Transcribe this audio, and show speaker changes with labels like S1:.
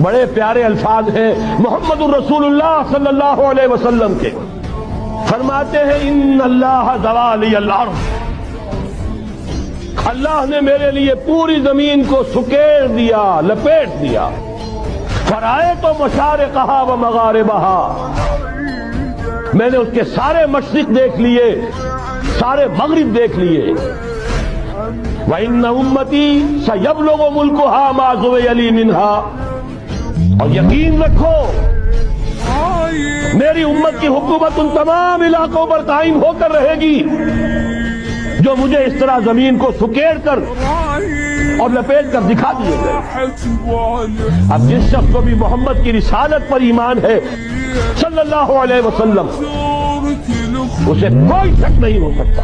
S1: بڑے پیارے الفاظ ہیں محمد الرسول اللہ صلی اللہ علیہ وسلم کے، فرماتے ہیں ان اللہ زوالی الارض، اللہ نے میرے لیے پوری زمین کو سکیڑ دیا، لپیٹ دیا، فرائے مشارقہا و مغاربہا، میں نے اس کے سارے مشرق دیکھ لیے، سارے مغرب دیکھ لیے، وَإِنَّ أُمَّتِي سَيَبْلُغُ مُلْكُهَا مَا زُوِيَ لِي مِنْهَا، اور یقین رکھو میری امت کی حکومت ان تمام علاقوں پر قائم ہو کر رہے گی جو مجھے اس طرح زمین کو سکیڑ کر اور لپیٹ کر دکھا دیے گئے۔ اب جس شخص کو بھی محمد کی رسالت پر ایمان ہے صلی اللہ علیہ وسلم، اسے کوئی شک نہیں ہو سکتا